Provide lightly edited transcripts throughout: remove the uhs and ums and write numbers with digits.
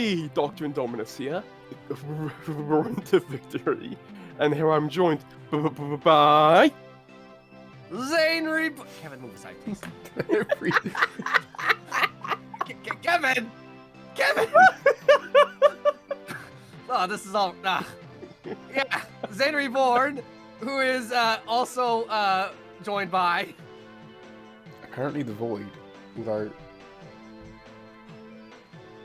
Hey, Dr. Indominus here. Run to victory. And here I'm joined by... Zainreborn. Kevin, move aside, please. Kevin! Kevin! Oh, this is all... Yeah, Zainreborn, who is also joined by... Apparently the Void, although...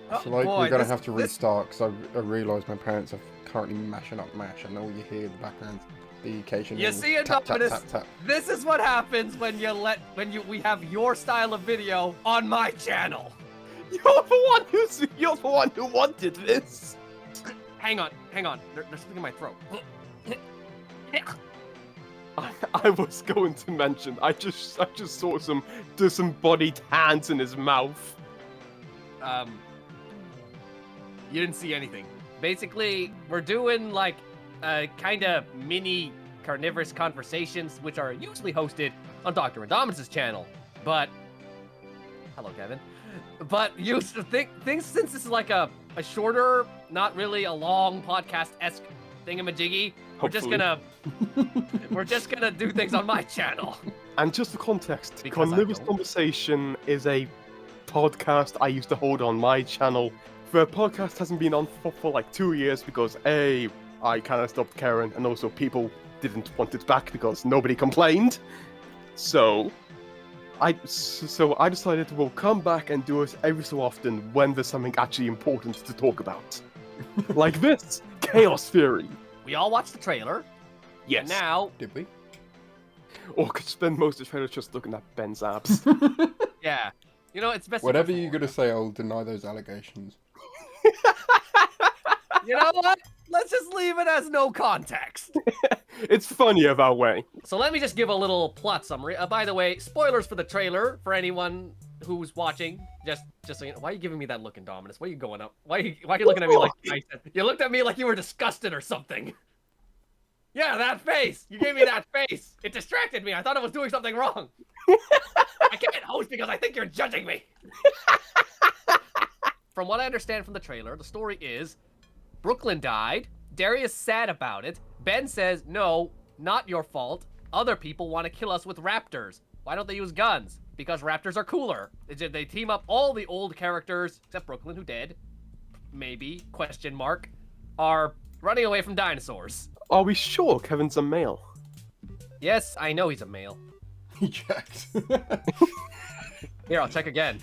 I feel Oh, like boy, we're going to have to restart because I realise my parents are currently mashing up MASH and all you hear in the background the occasional You see it, tap, tap, Dominus? tap, tap. This is what happens when we have your style of video on my channel. You're the one who wanted this. Hang on. They're something in my throat. I was going to mention, I just saw some disembodied hands in his mouth. You didn't see anything. Basically, we're doing like kind of mini carnivorous conversations, which are usually hosted on Dr. Indominus' channel. But hello, Kevin. But you think since this is like a shorter, not really a long podcast-esque thingamajiggy, we're just gonna do things on my channel. And just for context, Because Carnivorous Conversation is a podcast I used to hold on my channel. The podcast hasn't been on for like 2 years because A, I kind of stopped caring, and also people didn't want it back because nobody complained. So I decided we'll come back and do it every so often when there's something actually important to talk about. Like this, Chaos Theory. We all watched the trailer. Yes. And now, Did we? Or could spend most of the trailer just looking at Ben's abs. yeah. You know, it's best. Whatever you're going to say, I'll deny those allegations. You know what? Let's just leave it as no context. It's funnier that way. So let me just give a little plot summary. By the way, spoilers for the trailer for anyone who's watching. Just so you know, why are you giving me that look, Indominus? Why are you going up? Why are you looking at me like you looked at me like you were disgusted or something? Yeah, that face. You gave me that face. It distracted me. I thought I was doing something wrong. I can't host because I think you're judging me. From what I understand from the trailer, the story is Brooklyn died. Darius sad about it. Ben says, no, not your fault. Other people want to kill us with raptors. Why don't they use guns? Because raptors are cooler. They team up all the old characters, except Brooklyn, who dead, maybe, question mark, are running away from dinosaurs. Are we sure Kevin's a male? Yes, I know he's a male. He checked. Here, I'll check again.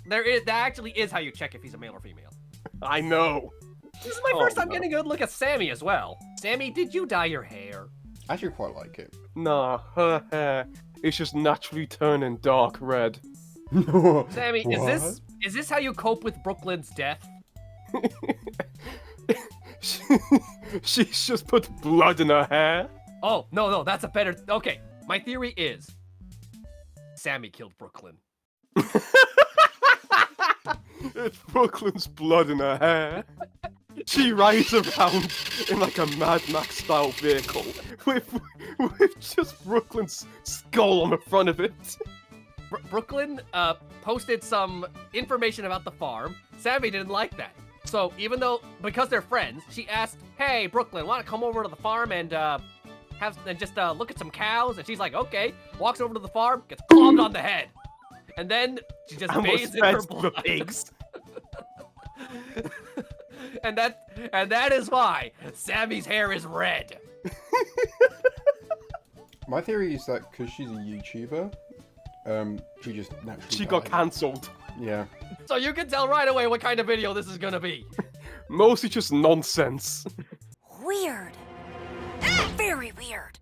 That actually is how you check if he's a male or female. I know. This is my first time getting a good look at Sammy as well. Sammy, did you dye your hair? I actually quite like it. Nah, her hair is just naturally turning dark red. Sammy, What? is this how you cope with Brooklyn's death? She's just put blood in her hair. Oh, no, that's a better... Okay, my theory is Sammy killed Brooklyn. It's Brooklyn's blood in her hair. She rides around in like a Mad Max style vehicle with just Brooklyn's skull on the front of it. Brooklyn posted some information about the farm. Sammy didn't like that. So because they're friends, she asked, hey, Brooklyn, want to come over to the farm and look at some cows? And she's like, okay. Walks over to the farm, gets clobbed on the head. And then she just bathes in her blood. The pigs. and that is why Sammy's hair is red. My theory is that because she's a YouTuber, she just naturally Got died. cancelled. Yeah. So you can tell right away what kind of video this is gonna be. Mostly just nonsense. Weird. Very weird.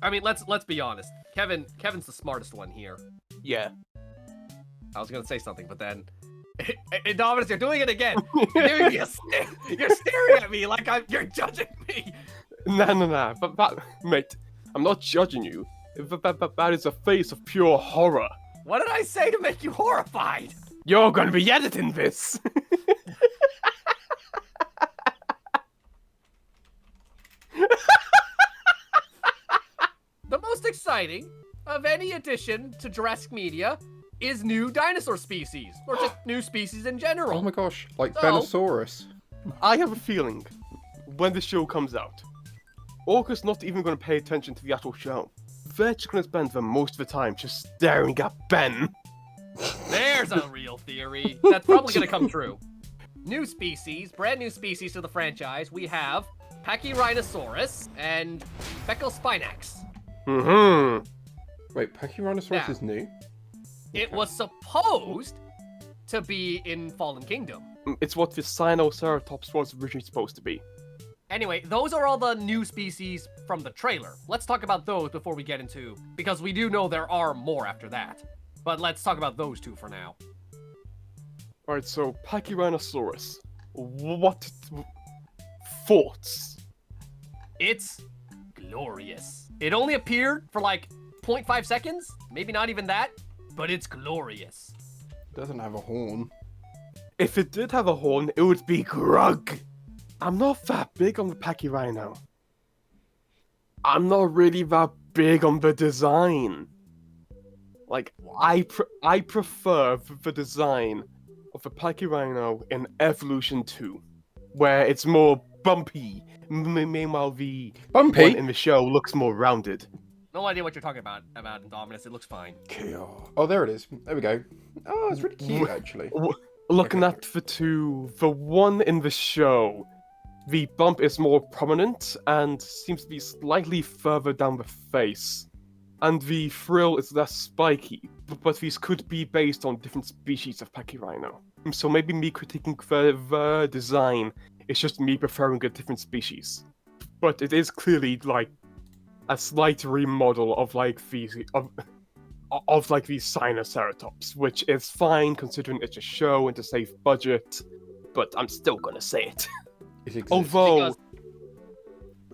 I mean, let's be honest. Kevin's the smartest one here. Yeah. I was gonna say something, but then Indominus, you're doing it again. You're giving me a stare. You're staring at me like you're judging me. Nah. But mate, I'm not judging you. That is a face of pure horror. What did I say to make you horrified? You're gonna be editing this. The most exciting of any addition to Jurassic Media is new dinosaur species, or just new species in general. Oh my gosh, like So- Benosaurus. I have a feeling when the show comes out, Orca's not even going to pay attention to the actual show. They're just going to spend the most of the time just staring at Ben. There's a real theory. That's probably going to come true. New species, brand new species to the franchise. We have Pachyrhinosaurus and Becklespinax. Mm-hmm. Wait, Pachyrhinosaurus Yeah. is new? It was supposed to be in Fallen Kingdom. It's what the Sinoceratops was originally supposed to be. Anyway, those are all the new species from the trailer. Let's talk about those before we get into, because we do know there are more after that. But let's talk about those two for now. Alright, so Pachyrhinosaurus. What thoughts? It's glorious. It only appeared for like 0.5 seconds, maybe not even that, but it's glorious. It doesn't have a horn. If it did have a horn, it would be Grug. I'm not that big on the Pachyrhino. I'm not really that big on the design. Like, I prefer the design of the Pachyrhino in Evolution 2, where it's more bumpy. Meanwhile, the Bumpy? one in the show looks more rounded. No idea what you're talking about Indominus. It looks fine. Chaos. Oh, there it is. There we go. Oh, it's really cute, actually. Looking Okay. at the one in the show, the bump is more prominent and seems to be slightly further down the face. And the frill is less spiky, but these could be based on different species of Pachyrhino. So maybe me critiquing the design is just me preferring a different species. But it is clearly like a slight remodel of like the Sinoceratops, which is fine considering it's a show and to save budget. But I'm still gonna say it. It exists. Although,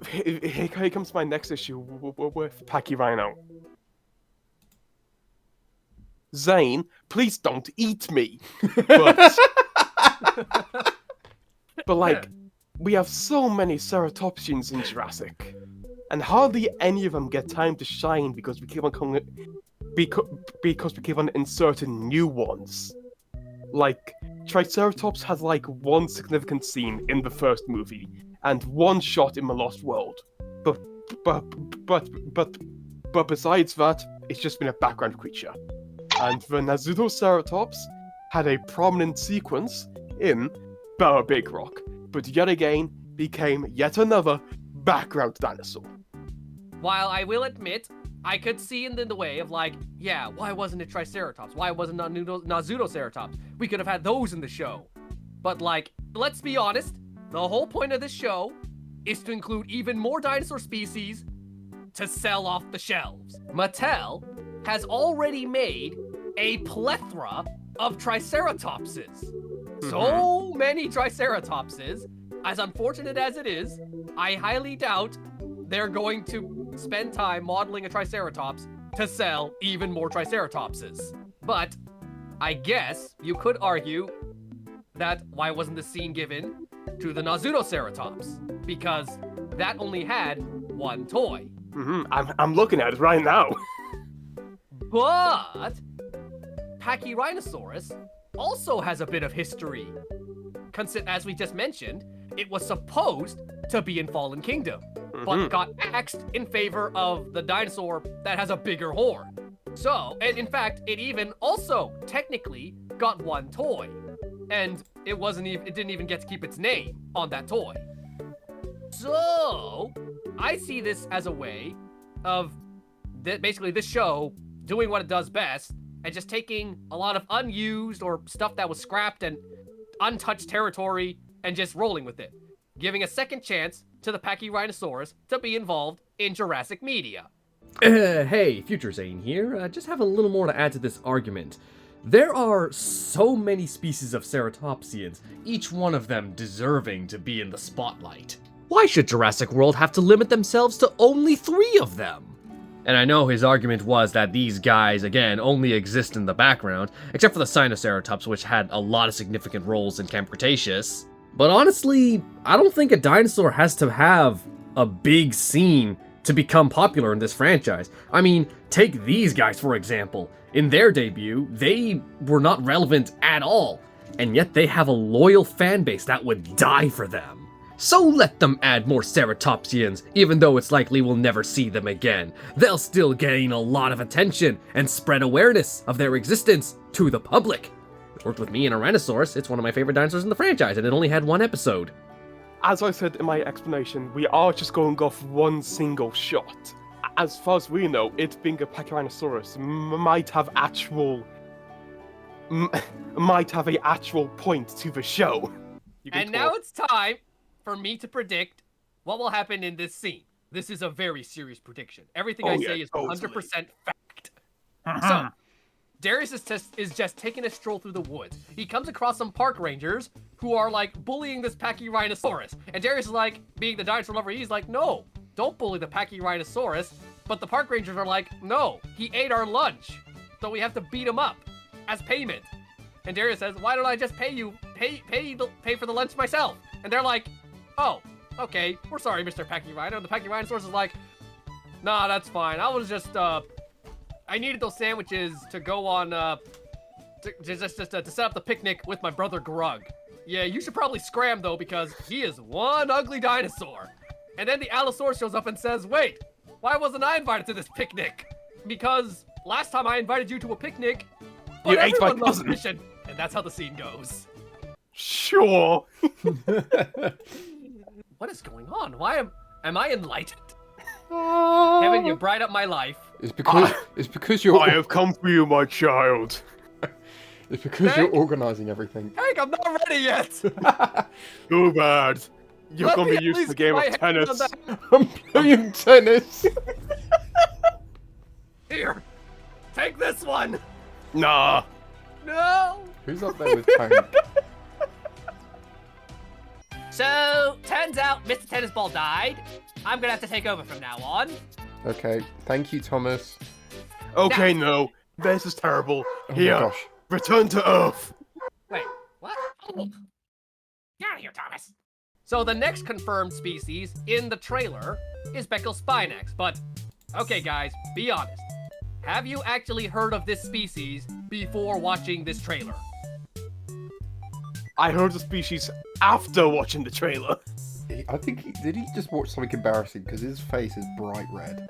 here comes my next issue with Pachyrhino. Zane, please don't eat me. But, but like, we have so many ceratopsians in Jurassic, and hardly any of them get time to shine because we keep on because we keep on inserting new ones. Like, Triceratops has like one significant scene in the first movie and one shot in The Lost World. But besides that, it's just been a background creature. And the Nazutoceratops had a prominent sequence in Boa Big Rock, but yet again became yet another background dinosaur. While I will admit, I could see in the way of like, yeah, why wasn't it Triceratops? Why wasn't it Nazutoceratops? We could have had those in the show. But like, let's be honest, the whole point of this show is to include even more dinosaur species to sell off the shelves. Mattel has already made a plethora of Triceratopses. So many Triceratopses, as unfortunate as it is, I highly doubt they're going to spend time modeling a Triceratops to sell even more Triceratopses. But I guess you could argue that why wasn't the scene given to the Nazutoceratops? Because that only had one toy. I'm looking at it right now. But Pachyrhinosaurus also has a bit of history. As we just mentioned, it was supposed to be in Fallen Kingdom, but got axed in favor of the dinosaur that has a bigger horn. So, and in fact, it even also technically got one toy, and it didn't even get to keep its name on that toy. So, I see this as a way of basically this show doing what it does best and just taking a lot of unused or stuff that was scrapped and untouched territory and just rolling with it, giving a second chance to the Pachyrhinosaurus to be involved in Jurassic Media. Hey, Future Zane here. Just have a little more to add to this argument. There are so many species of ceratopsians, each one of them deserving to be in the spotlight. Why should Jurassic World have to limit themselves to only 3 of them? And I know his argument was that these guys, again, only exist in the background, except for the Sinoceratops, which had a lot of significant roles in Camp Cretaceous. But honestly, I don't think a dinosaur has to have a big scene to become popular in this franchise. I mean, take these guys for example. In their debut, they were not relevant at all, and yet they have a loyal fan base that would die for them. So let them add more Ceratopsians, even though it's likely we'll never see them again. They'll still gain a lot of attention and spread awareness of their existence to the public. It worked with me and Tyrannosaurus. It's one of my favorite dinosaurs in the franchise, and it only had one episode. As I said in my explanation, we are just going off one single shot. As far as we know, it being a Pachyrhinosaurus might have a actual point to the show. And now it's time for me to predict what will happen in this scene. This is a very serious prediction. Everything I say is 100% fact. So, Darius is just taking a stroll through the woods. He comes across some park rangers who are like bullying this Pachyrhinosaurus. And Darius is like, being the dinosaur lover, he's like, no, don't bully the Pachyrhinosaurus. But the park rangers are like, no, he ate our lunch, so we have to beat him up as payment. And Darius says, why don't I just pay for the lunch myself? And they're like, oh, okay, we're sorry, Mr. Pachyrhino. And the Pachyrhinosaurus is like, nah, that's fine. I was just, I needed those sandwiches to go on, to set up the picnic with my brother Grug. Yeah, you should probably scram, though, because he is one ugly dinosaur. And then the Allosaurus shows up and says, wait, why wasn't I invited to this picnic? Because last time I invited you to a picnic, but you ate my everyone loves cousin. mission. And that's how the scene goes. Sure. What is going on? Why am I enlightened? Kevin, you bright up my life. It's because you're. I have come for you, my child. It's because you're organising everything. Hank, I'm not ready yet. Too bad. You're Let gonna me be at used to least the game of play hands on tennis. that. I'm playing tennis. Here, take this one. Nah. No. Who's up there with Hank? So, turns out Mr. Tennis Ball died. I'm gonna have to take over from now on. Okay, thank you, Thomas. Okay, no. This is terrible. Oh Here, my gosh. return to Earth. Wait, what? Oh. Get out of here, Thomas. So the next confirmed species in the trailer is Becklespinax, but okay guys, be honest. Have you actually heard of this species before watching this trailer? I heard the species after watching the trailer. I think did he just watch something embarrassing because his face is bright red.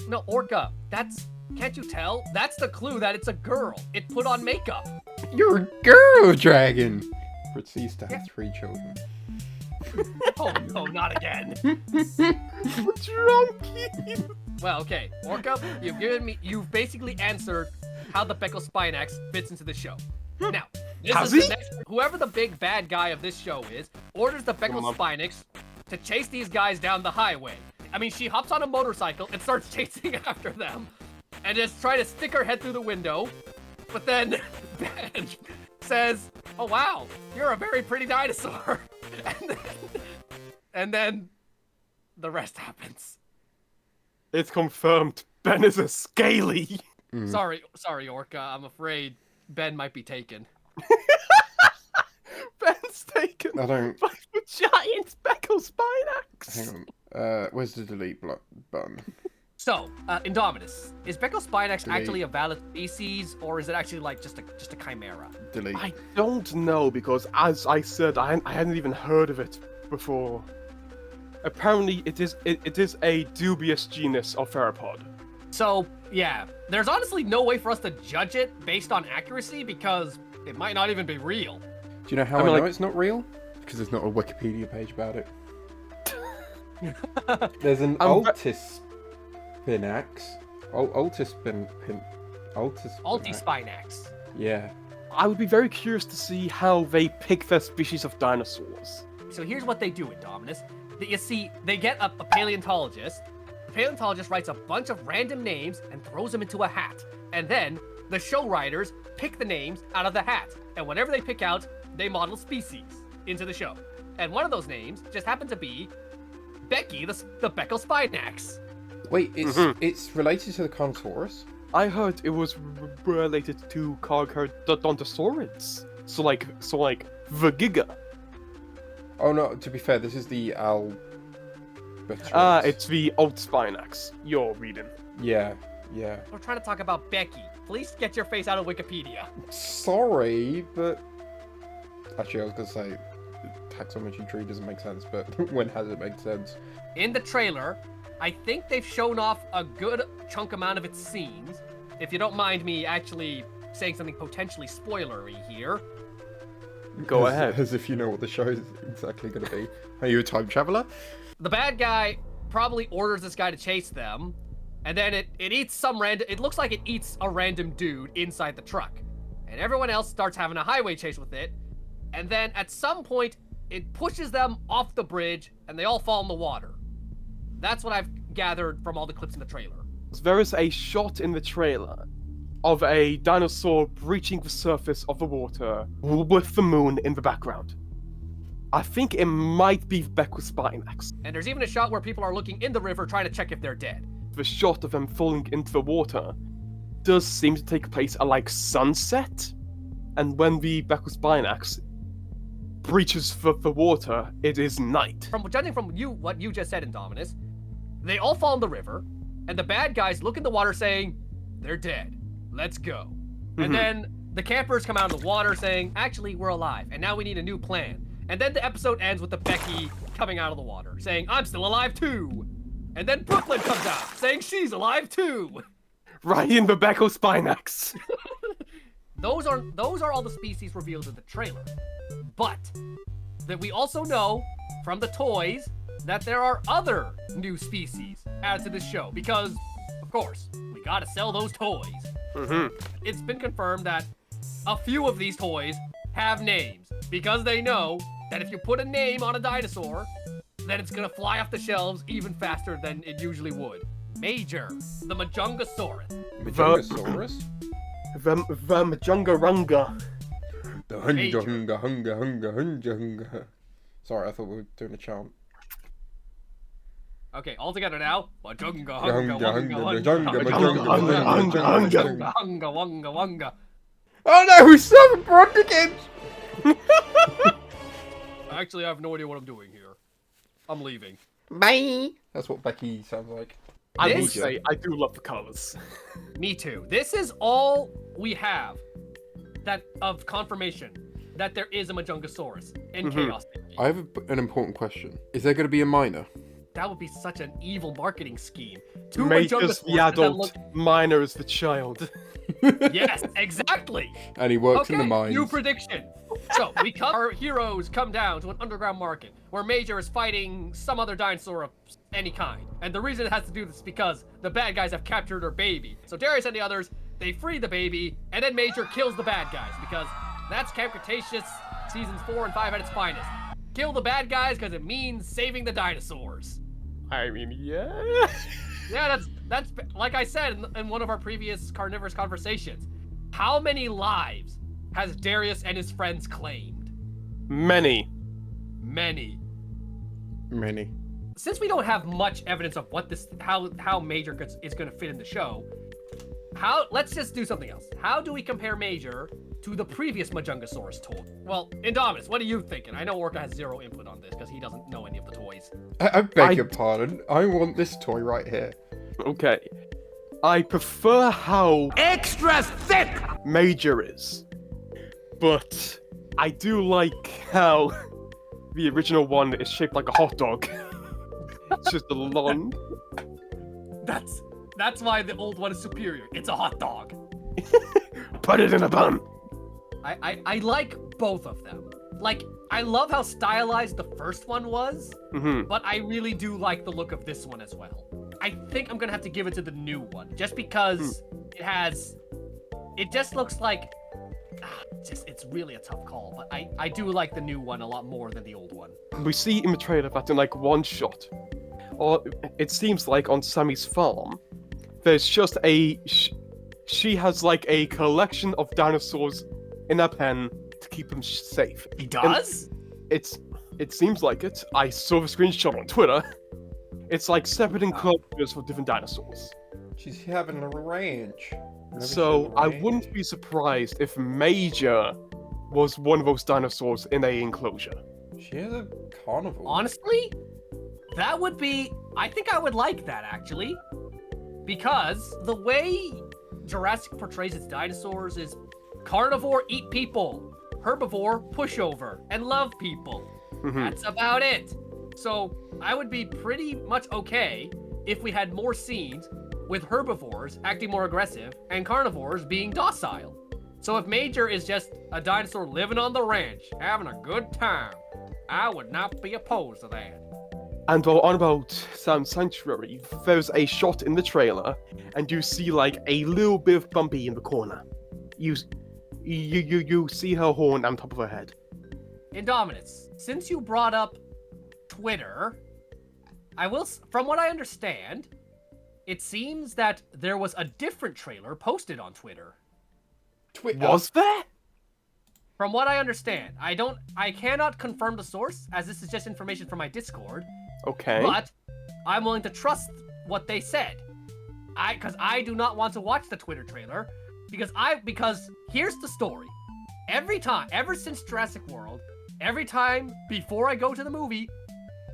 No, Orca, can't you tell? That's the clue that it's a girl. It put on makeup. You're a girl dragon. Proceeds to have 3 children. Oh no, not again. What's wrong, kid? Well, okay, Orca, you've basically answered how the Becklespinax fits into the show. Now, Has this is he? the next, whoever the big bad guy of this show is, orders the Becklespinax to chase these guys down the highway. I mean, she hops on a motorcycle and starts chasing after them, and just try to stick her head through the window, but then Ben says, oh wow, you're a very pretty dinosaur. And then the rest happens. It's confirmed. Ben is a scaly. Sorry, Orca. I'm afraid Ben might be taken. Ben's taken I don't. by the giant Becklespinax. Hang on. Where's the delete button? So, Indominus, is Becklespinax Delete. actually a valid species, or is it actually like just a chimera? Delete. I don't know because, as I said, I hadn't even heard of it before. Apparently, it is a dubious genus of theropod. So, yeah, there's honestly no way for us to judge it based on accuracy because it might not even be real. Do you know how I mean, know like- it's not real? Because there's not a Wikipedia page about it. There's an Altispinax. Altispinax. Yeah. I would be very curious to see how they pick their species of dinosaurs. So here's what they do, Indominus. You see, they get a paleontologist. The paleontologist writes a bunch of random names and throws them into a hat. And then the show writers pick the names out of the hat. And whatever they pick out, they model species into the show. And one of those names just happened to be Becky, the Becklespinax. Wait, it's related to the Carnivorous? I heard it was related to Carnivorous. So like the Giga. Oh no, to be fair, this is the It's the old Spinax you're reading. Yeah. We're trying to talk about Becky. Please get your face out of Wikipedia. Sorry, but actually, I was gonna say taxonomy tree doesn't make sense, but when has it made sense? In the trailer, I think they've shown off a good chunk amount of its scenes. If you don't mind me actually saying something potentially spoilery here. Go ahead. As if you know what the show is exactly gonna be. Are you a time traveler? The bad guy probably orders this guy to chase them, and then it eats some random. It looks like it eats a random dude inside the truck, and everyone else starts having a highway chase with it, and then at some point it pushes them off the bridge, and they all fall in the water. That's what I've gathered from all the clips in the trailer. There is a shot in the trailer of a dinosaur breaching the surface of the water with the moon in the background. I think it might be Becklespinax. And there's even a shot where people are looking in the river trying to check if they're dead. The shot of them falling into the water does seem to take place at like sunset, and when the Becklespinax breaches the water, it is night. From judging from what you just said, Indominus, they all fall in the river, and the bad guys look in the water saying, they're dead. Let's go. And then the campers come out of the water saying, actually, we're alive, and now we need a new plan. And then the episode ends with the Becky coming out of the water saying, I'm still alive too. And then Brooklyn comes out saying she's alive too. Right in the Becklespinax. Those are all the species revealed in the trailer. But that we also know from the toys that there are other new species added to this show because, of course, we gotta sell those toys. It's been confirmed that a few of these toys have names because they know that if you put a name on a dinosaur, then it's gonna fly off the shelves even faster than it usually would. Major, the Majungasaurus. Majungasaurus? The Majungarunga. The hunga. Sorry, I thought we were doing a chant. Okay, all together now. Majunga, hunga. Oh no, we still haven't brought the kids! Actually, I have no idea what I'm doing here. I'm leaving. Bye! That's what Becky sounds like. I will say, I do love the colors. Me too. This is all we have of confirmation that there is a Majungasaurus in Chaos Theory. I have an important question. Is there going to be a minor? That would be such an evil marketing scheme. Two Major's the Majungasauruses adult, minor is the child. Yes, exactly. And he works in the mines. New prediction. So our heroes come down to an underground market where Major is fighting some other dinosaur of any kind. And the reason it has to do this is because the bad guys have captured her baby. So Darius and the others, they free the baby, and then Major kills the bad guys because that's Camp Cretaceous seasons 4 and 5 at its finest. Kill the bad guys because it means saving the dinosaurs. I mean, yeah. Yeah, that's like I said in one of our previous Carnivorous conversations. How many lives has Darius and his friends claimed? Many. Since we don't have much evidence of what how Major is going to fit in the show, let's just do something else. How do we compare Major to the previous Majungasaurus toy? Well, Indominus, what are you thinking? I know Orca has zero input on this because he doesn't know any of the toys. I beg your pardon. I want this toy right here. Okay. I prefer how extra thick Major is. But I do like how the original one is shaped like a hot dog. It's just a long. That's why the old one is superior. It's a hot dog. Put it in a bun. I like both of them. Like, I love how stylized the first one was, but I really do like the look of this one as well. I think I'm gonna have to give it to the new one, just because it just looks like, it's really a tough call, but I do like the new one a lot more than the old one. We see in the trailer that in like one shot, or it seems like on Sammy's farm, there's just she has like a collection of dinosaurs in her pen to keep them safe. He does? It seems like it. I saw the screenshot on Twitter. It's like separate enclosures for different dinosaurs. She's having a ranch. So I wouldn't be surprised if Major was one of those dinosaurs in a enclosure. She has a carnivore. Honestly, That would be... I think I would like that, actually. Because the way Jurassic portrays its dinosaurs is carnivore, eat people. Herbivore, pushover, and love people. That's about it. So I would be pretty much okay if we had more scenes with herbivores acting more aggressive and carnivores being docile. So if Major is just a dinosaur living on the ranch, having a good time, I would not be opposed to that. And while on about Sanctuary, there's a shot in the trailer, and you see like a little bit of Bumpy in the corner. You see her horn on top of her head. Indominus, since you brought up Twitter, from what I understand, it seems that there was a different trailer posted on Twitter. Was there? From what I understand, I cannot confirm the source, as this is just information from my Discord. Okay. But I'm willing to trust what they said. Because I do not want to watch the Twitter trailer, because here's the story. Every time, ever since Jurassic World, every time before I go to the movie,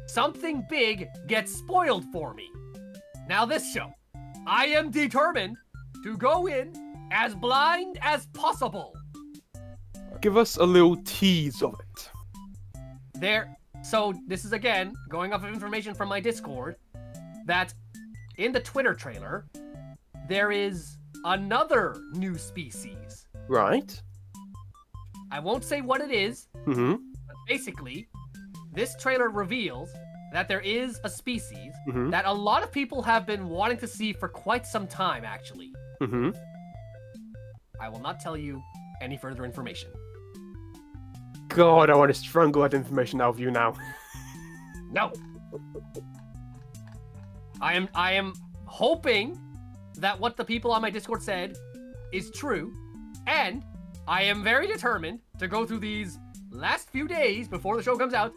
something big gets spoiled for me. Now this show, I am determined to go in as blind as possible. Give us a little tease of it. So this is again, going off of information from my Discord, that in the Twitter trailer, there is another new species. Right. I won't say what it is, but basically, this trailer reveals that there is a species that a lot of people have been wanting to see for quite some time, actually. I will not tell you any further information. God, I want to strangle that information out of you now. No. I am hoping that what the people on my Discord said is true, and I am very determined to go through these last few days before the show comes out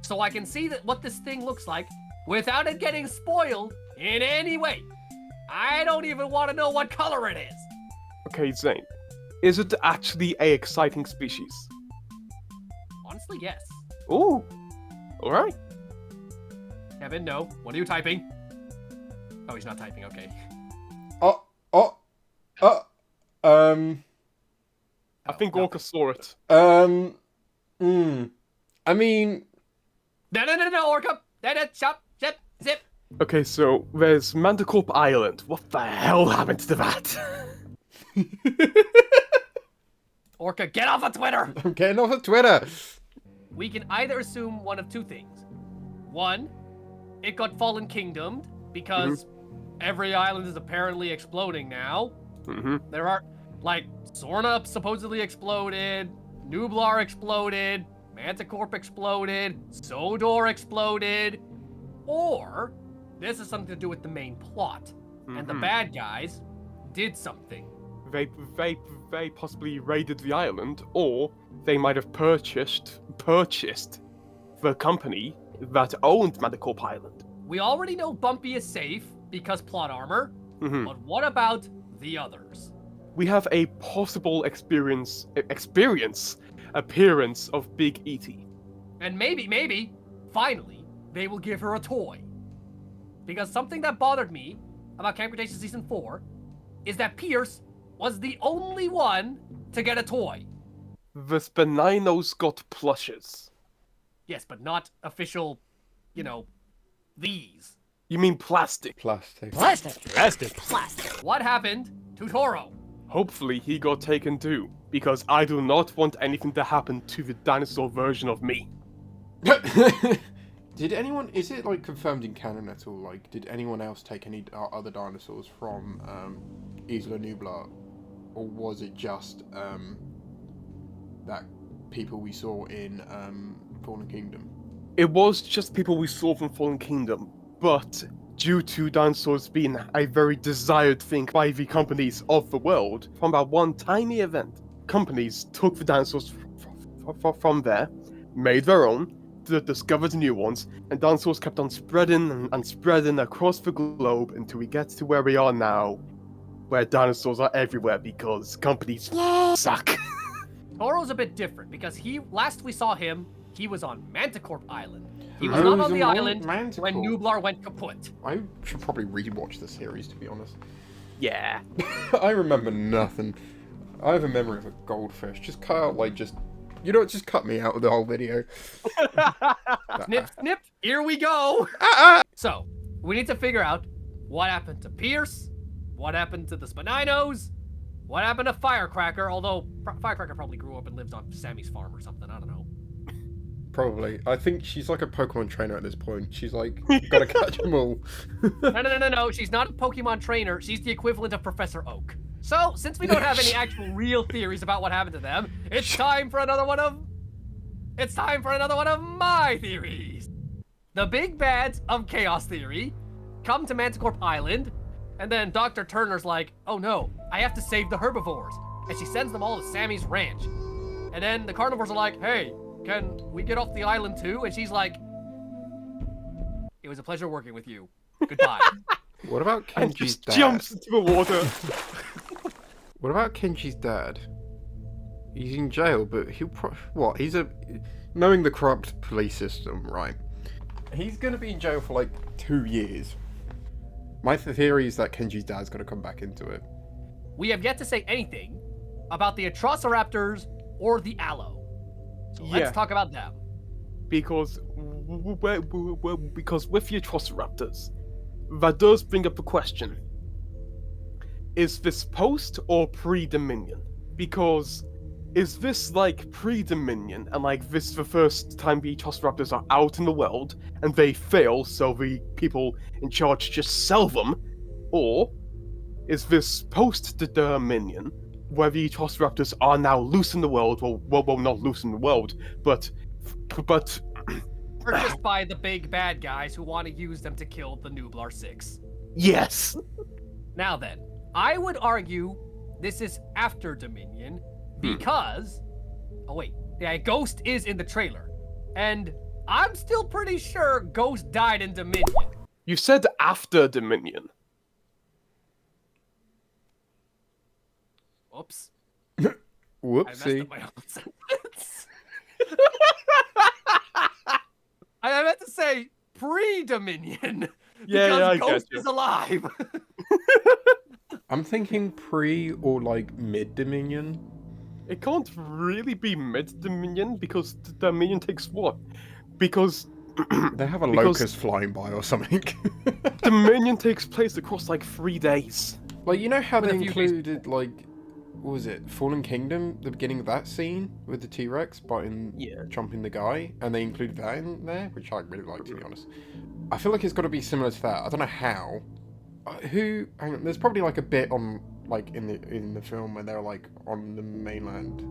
so I can see what this thing looks like without it getting spoiled in any way. I don't even want to know what color it is. Okay, Zane. Is it actually a exciting species? Honestly, yes. Ooh. Alright. Kevin, no. What are you typing? Oh, he's not typing, okay. I think Orca saw it. I mean... No, Orca! Zip! Okay, so there's Manticorp Island. What the hell happened to that? Orca, get off of Twitter! I'm getting off of Twitter! We can either assume one of two things. One, it got Fallen Kingdomed because every island is apparently exploding now. There are, like, Sorna supposedly exploded, Nublar exploded, Manticorp exploded, Sodor exploded, or this is something to do with the main plot, and the bad guys did something. They possibly raided the island, or they might have purchased the company that owned Manticorp Island. We already know Bumpy is safe because plot armor, but what about the others? We have a possible appearance of Big E.T. And maybe, finally, they will give her a toy. Because something that bothered me about Camp Cretaceous Season 4 is that Pierce was the only one to get a toy. The Spininos got plushes. Yes, but not official, these. You mean plastic? Plastic. What happened to Toro? Hopefully he got taken too, because I do not want anything to happen to the dinosaur version of me. Did anyone, is it like confirmed in canon at all? Like, did anyone else take any other dinosaurs from Isla Nublar? Or was it just that people we saw in Fallen Kingdom? It was just people we saw from Fallen Kingdom, but due to dinosaurs being a very desired thing by the companies of the world, from that one tiny event, companies took the dinosaurs from there, made their own, discovered new ones, and dinosaurs kept on spreading and spreading across the globe until we get to where we are now, where dinosaurs are everywhere because companies suck. Toro's a bit different because last we saw him, he was on Manticorp Island. He was not on the island Manticorp. when Nublar went kaput. I should probably rewatch the series, to be honest. Yeah. I remember nothing. I have a memory of a goldfish. Just cut out, like, just... You know what? Just cut me out of the whole video. Snip, snip, here we go. So, we need to figure out what happened to Pierce, what happened to the Spininos, what happened to Firecracker, although Firecracker probably grew up and lived on Sammy's farm or something, I don't know. Probably. I think she's like a Pokemon trainer at this point. She's like, gotta catch them all. No, she's not a Pokemon trainer, she's the equivalent of Professor Oak. So, since we don't have any actual real theories about what happened to them, it's time for another one of my theories. The big bads of Chaos Theory come to Manticorp Island, and then Dr. Turner's like, oh no, I have to save the herbivores. And she sends them all to Sammy's ranch. And then the carnivores are like, hey, can we get off the island too? And she's like, it was a pleasure working with you. Goodbye. What about And Kenji's just dad? jumps into the water. What about Kenji's dad? He's in jail, but he'll what? Knowing the corrupt police system, right? He's gonna be in jail for like 2 years. My theory is that Kenji's dad's gonna come back into it. We have yet to say anything about the Atrociraptors or the Allo. So let's talk about them. Because with the Atrociraptors, that does bring up a question. Is this post or pre-Dominion? Because is this like pre-Dominion and like this the first time the Atrociraptors are out in the world and they fail so the people in charge just sell them? Or is this post-Dominion where the Atrociraptors are now loose in the world? Well, not loose in the world, but Purchased by the big bad guys who want to use them to kill the Nublar 6. yes. Now then, I would argue this is after Dominion because... Oh wait, yeah, Ghost is in the trailer. And I'm still pretty sure Ghost died in Dominion. You said after Dominion. Whoops. I messed Whoopsie. up my own sentence. I meant to say pre-Dominion. Yeah, I because Ghost get you. is alive. I'm thinking pre or like mid Dominion. It can't really be mid-Dominion because Dominion takes what? Because They have a Because- locust flying by or something. Dominion takes place across like 3 days. Like, you know how With they a few days- included, like, what was it? Fallen Kingdom, the beginning of that scene with the T-Rex biting, Yeah. chomping the guy, and they included that in there, which I really like, to be honest. I feel like it's got to be similar to that. I don't know how. Hang on, there's probably like a bit on, like, in the film where they're like on the mainland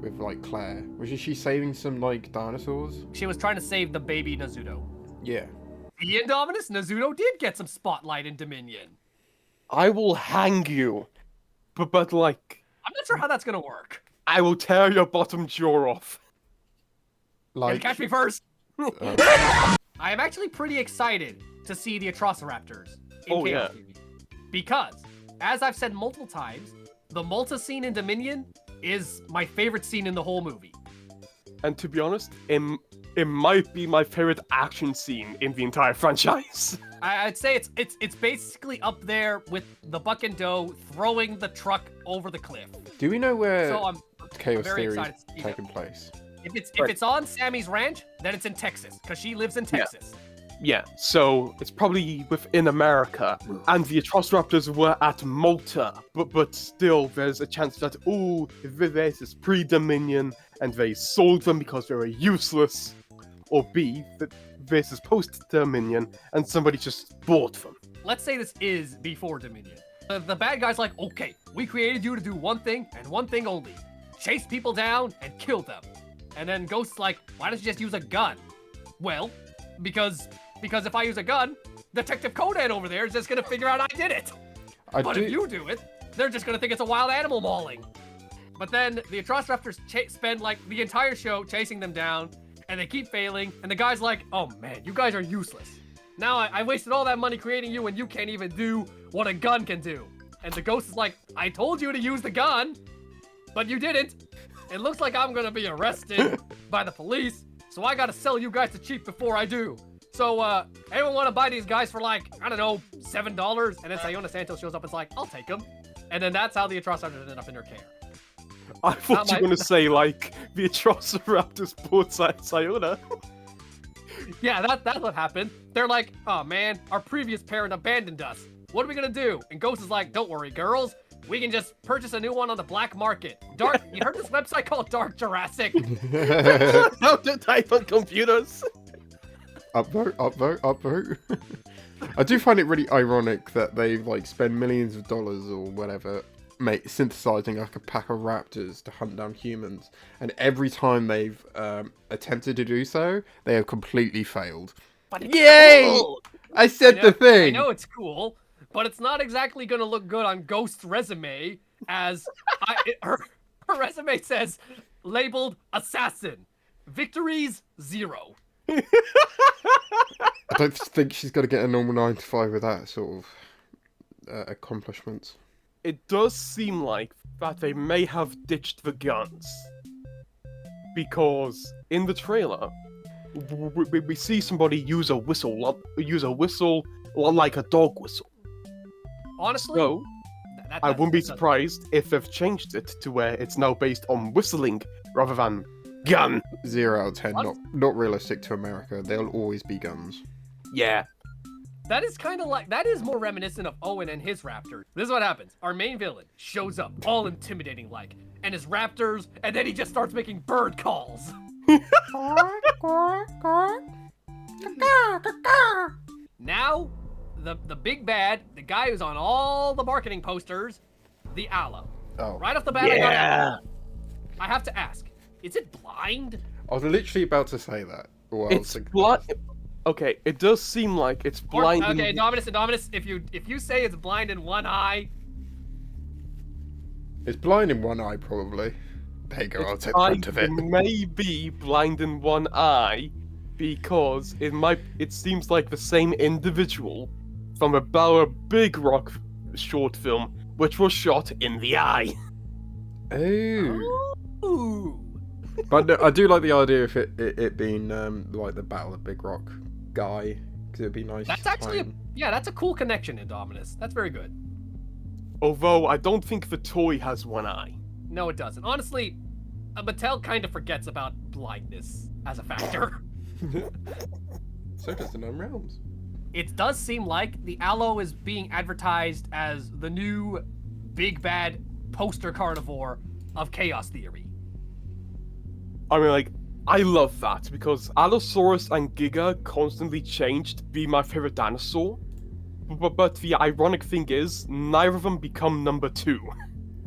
with like Claire. Was she saving some like dinosaurs? She was trying to save the baby Nazuto. Yeah. The Indominus Nazuto did get some spotlight in Dominion. I will hang you. But like, I'm not sure how that's gonna work. I will tear your bottom jaw off. Like, Catch me first. I am actually pretty excited to see the Atrociraptors in Oh, Chaos yeah. Theory. Because, as I've said multiple times, the Malta scene in Dominion is my favorite scene in the whole movie. And to be honest, it might be my favorite action scene in the entire franchise. I'd say it's basically up there with the Buck and Doe throwing the truck over the cliff. do we know where So I'm Chaos very Theory excited is to see taking place? if it's on Sammy's ranch, then it's in Texas because she lives in Texas. Yeah, so it's probably within America, and the Atrociraptors were at Malta, but still there's a chance that, ooh, this is pre-Dominion, and they sold them because they were useless, or B, that this is post-Dominion, and somebody just bought them. Let's say this is before Dominion. The bad guy's like, okay, we created you to do one thing and one thing only. Chase people down and kill them. And then Ghost's like, why don't you just use a gun? Well, because if I use a gun, Detective Conan over there is just gonna figure out I did it. But if you do it, they're just gonna think it's a wild animal mauling. But then the Atrociraptors spend like the entire show chasing them down, and they keep failing, and the guy's like, oh man, you guys are useless. Now I wasted all that money creating you, and you can't even do what a gun can do. And the Ghost is like, I told you to use the gun, but you didn't. It looks like I'm gonna be arrested by the police, so I gotta sell you guys to cheap before I do. So, anyone want to buy these guys for like, I don't know, $7? And then Sayona Santos shows up and is like, I'll take them. And then that's how the Atrociraptors ended up in her care. I thought you were going to say, like, the Atrociraptors bought Sayona. Yeah, that's what happened. They're like, oh man, our previous parent abandoned us. What are we gonna do? And Ghost is like, don't worry, girls. We can just purchase a new one on the black market. You heard this website called Dark Jurassic? How to type on computers. Upvote, upvote, upvote. I do find it really ironic that they like spend millions of dollars or whatever synthesizing like a pack of raptors to hunt down humans, and every time they've attempted to do so, they have completely failed. But it's Yay! cool. I said the thing. I know it's cool, but it's not exactly gonna look good on Ghost's resume, as her resume says labeled assassin, victories 0. I don't think she's going to get a normal 9 to 5 with that sort of accomplishments. It does seem like that they may have ditched the guns. Because in the trailer, we see somebody use a whistle like a dog whistle. Honestly, So, I wouldn't be surprised if they've changed it to where it's now based on whistling rather than gun. 0 out of 10, What? not realistic to America. There'll always be guns. Yeah. That is kind of like, that is more reminiscent of Owen and his raptors. This is what happens. Our main villain shows up, all intimidating like, and his raptors, and then he just starts making bird calls. Now, the big bad, the guy who's on all the marketing posters, the Allo. Oh. Right off the bat, I have to ask, is it blind? I was literally about to say that. It's blind. Okay, it does seem like it's blind. Okay, Dominus, if you say it's blind in one eye, It's blind in one eye, probably. There you go, I'll take the brunt of it. It may be blind in one eye because it seems like the same individual from a Bauer Big Rock short film, which was shot in the eye. Oh. ooh. But no, I do like the idea of it being like the Battle of Big Rock guy, because it'd be nice. That's actually that's a cool connection, Indominus. That's very good. Although I don't think the toy has one eye. No, it doesn't. Honestly, Mattel kind of forgets about blindness as a factor. So does the Gnome Realms. It does seem like the Allo is being advertised as the new big bad poster carnivore of chaos theory. I mean, like, I love that because Allosaurus and Giga constantly changed to be my favorite dinosaur. But the ironic thing is, neither of them become number 2.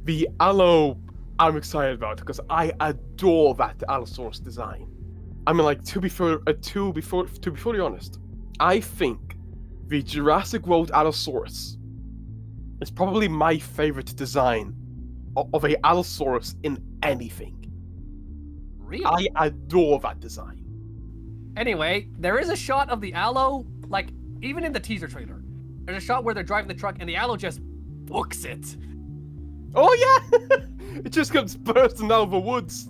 The Allo, I'm excited about because I adore that Allosaurus design. I mean, like, to be fully honest, I think the Jurassic World Allosaurus is probably my favorite design of a Allosaurus in anything. Really? I adore that design. Anyway, there is a shot of the Allo, like, even in the teaser trailer. There's a shot where they're driving the truck and the Allo just books it. Oh yeah! It just comes bursting out of the woods.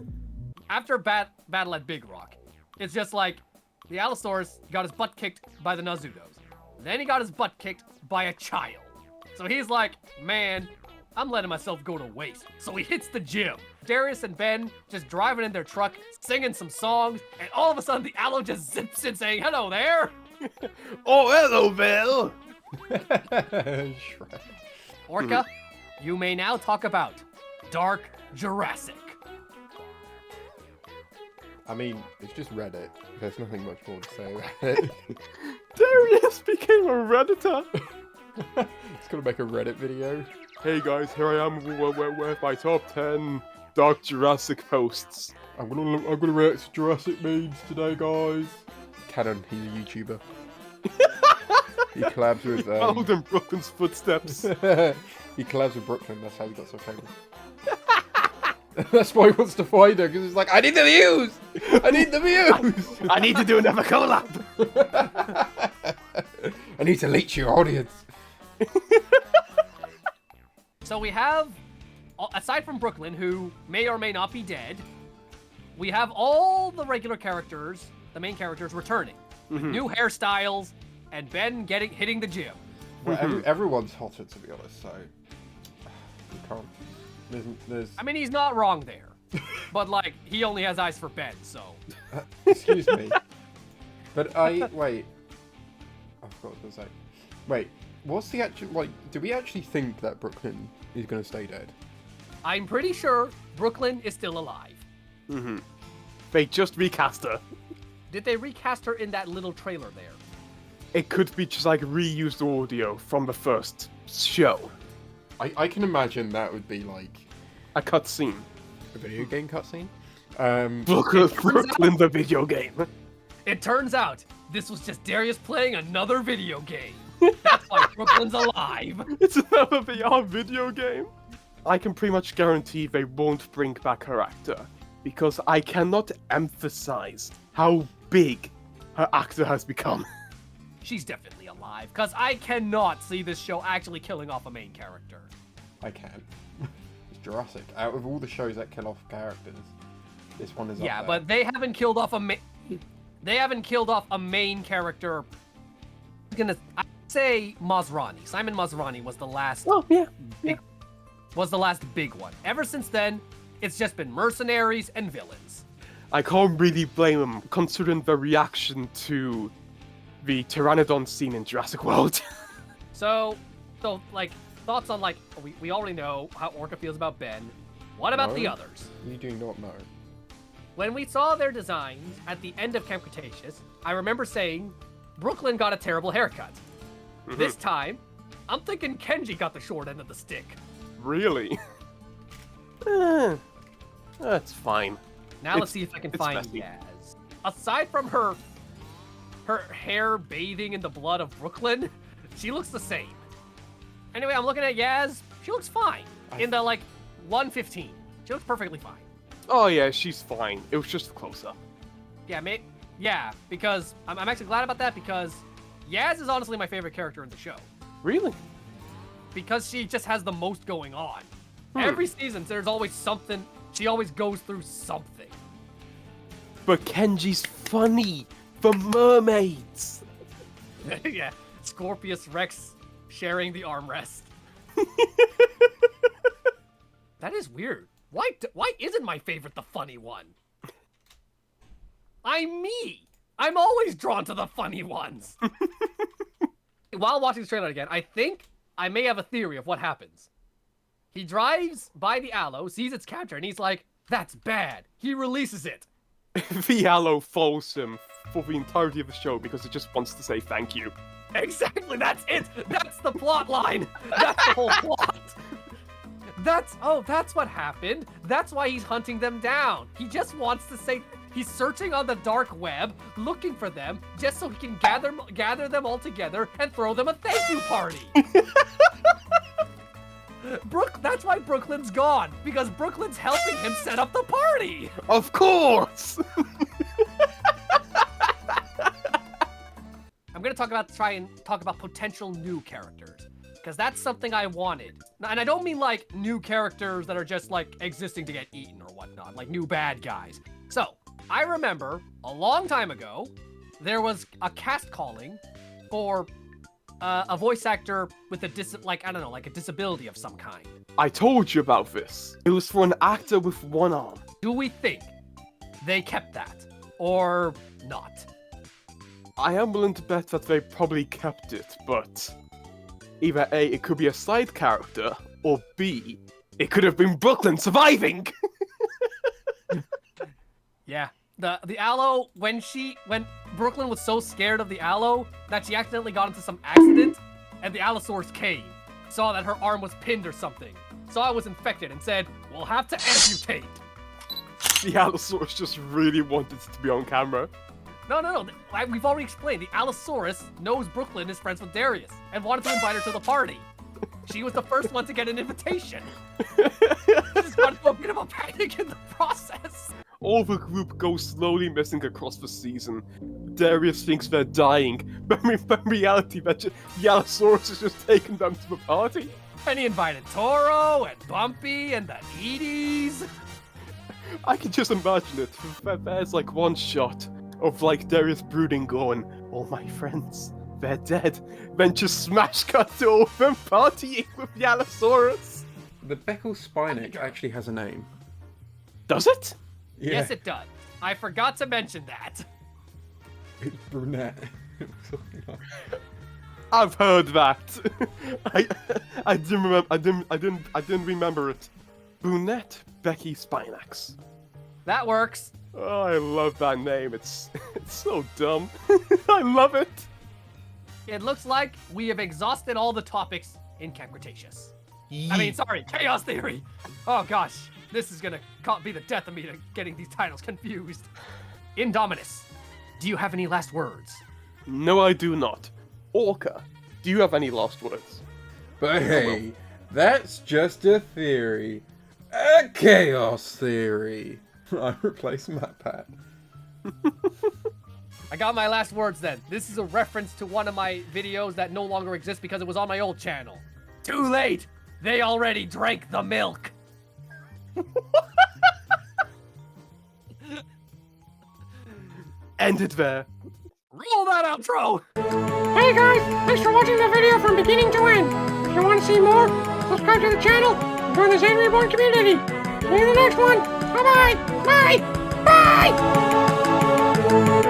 After battle at Big Rock, it's just like the Allosaurus got his butt kicked by the Nazudos. Then he got his butt kicked by a child. So he's like, man, I'm letting myself go to waste. So he hits the gym. Darius and Ben just driving in their truck, singing some songs, and all of a sudden the Allo just zips in saying, hello there. Oh, hello, Bill. Orca, you may now talk about Dark Jurassic. I mean, it's just Reddit. There's nothing much more to say about it. Darius became a Redditor. It's gonna make a Reddit video. Hey guys, here I am with my top 10 Dark Jurassic posts. I'm gonna react to Jurassic memes today, guys. Cannon, he's a YouTuber. He collabs with Followed in Brooklyn's footsteps. he collabs with Brooklyn. That's how he got so famous. That's why he wants to find her, because he's like, I need the views! I need the views! I need to do another collab! I need to leech your audience. So we have, aside from Brooklyn, who may or may not be dead, we have all the regular characters, the main characters, returning. With new hairstyles, and Ben hitting the gym. Well, everyone's hotter, to be honest, so... You can't... There's... I mean, he's not wrong there. But, like, he only has eyes for Ben, so... Excuse me. But wait. I forgot what I was going to say. Wait, what's the actual... Like, do we actually think that Brooklyn is going to stay dead? I'm pretty sure Brooklyn is still alive. They just recast her. Did they recast her in that little trailer there? It could be just like reused audio from the first show. I can imagine that would be like... A cutscene. A video game cutscene? Brooklyn the video game. It turns out this was just Darius playing another video game. That's why Brooklyn's alive. It's another VR video game. I can pretty much guarantee they won't bring back her actor, because I cannot emphasize how big her actor has become. She's definitely alive, because I cannot see this show actually killing off a main character. I can. It's Jurassic. Out of all the shows that kill off characters, this one is up there. But they haven't killed off a main character. I'd say Masrani. Simon Masrani was the last. Oh yeah. Was the last big one. Ever since then, it's just been mercenaries and villains. I can't really blame them, considering the reaction to the Pteranodon scene in Jurassic World. So like, thoughts on, like, we already know how Orca feels about Ben. What about the others? You do not know. When we saw their designs at the end of Camp Cretaceous, I remember saying, Brooklyn got a terrible haircut. This time, I'm thinking Kenji got the short end of the stick. Really? That's fine. Now let's see if I can find messy. Yaz. Aside from her hair bathing in the blood of Brooklyn, she looks the same. Anyway, I'm looking at Yaz. She looks fine. In the, like, 115. She looks perfectly fine. Oh yeah, she's fine. It was just a close-up. Yeah, because I'm actually glad about that, because Yaz is honestly my favorite character in the show. Really? Because she just has the most going on. Every season, there's always something. She always goes through something. But Kenji's funny. For mermaids. Yeah, Scorpius Rex sharing the armrest. That is weird. Why isn't my favorite the funny one? I'm me. I'm always drawn to the funny ones. While watching this trailer again, I think I may have a theory of what happens. He drives by the Allo, sees its capture, and he's like, that's bad. He releases it. The Allo follows him for the entirety of the show because it just wants to say thank you. Exactly, that's it. That's the plot line. That's the whole plot. That's what happened. That's why he's hunting them down. He just wants to say, he's searching on the dark web, looking for them, just so he can gather them all together and throw them a thank you party. That's why Brooklyn's gone, because Brooklyn's helping him set up the party. Of course. I'm gonna try and talk about potential new characters, because that's something I wanted. And I don't mean like new characters that are just like existing to get eaten or whatnot, like new bad guys. So I remember a long time ago, there was a cast calling for a voice actor with a disability of some kind. I told you about this. It was for an actor with one arm. Do we think they kept that or not? I am willing to bet that they probably kept it, but either A, it could be a side character, or B, it could have been Brooklyn surviving. Yeah. The Allo, when Brooklyn was so scared of the Allo that she accidentally got into some accident, and the Allosaurus came, saw that her arm was pinned or something, saw it was infected, and said, we'll have to amputate. The Allosaurus just really wanted to be on camera. No. We've already explained. The Allosaurus knows Brooklyn is friends with Darius and wanted to invite her to the party. She was the first one to get an invitation. She just got into a bit of a panic in the process. All the group goes slowly missing across the season. Darius thinks they're dying, but in reality, the Allosaurus is just taking them to the party. And he invited Toro and Bumpy and the Edie's. I can just imagine it. There's like one shot of like Darius brooding going, all my friends, they're dead. Then just smash cut to all of them partying with the Allosaurus. The Becklespinax actually has a name. Does it? Yeah, Yes, it does. I forgot to mention that. it's brunette. I've heard that. I didn't remember. I didn't remember it. Brunette Becklespinax. That works. Oh, I love that name. It's so dumb. I love it. It looks like we have exhausted all the topics in Camp Cretaceous. I mean, sorry, Chaos Theory. Oh gosh, this is gonna be the death of me getting these titles confused. Indominus, do you have any last words? No, I do not. Orca, do you have any last words? But hey, that's just a theory. A chaos theory. I replace MatPat. I got my last words then. This is a reference to one of my videos that no longer exists because it was on my old channel. Too late! They already drank the milk! End it there. Roll that outro! Hey guys, thanks for watching the video from beginning to end. If you want to see more, subscribe to the channel and join the Zainreborn community. See you in the next one. Bye-bye. Bye. Bye.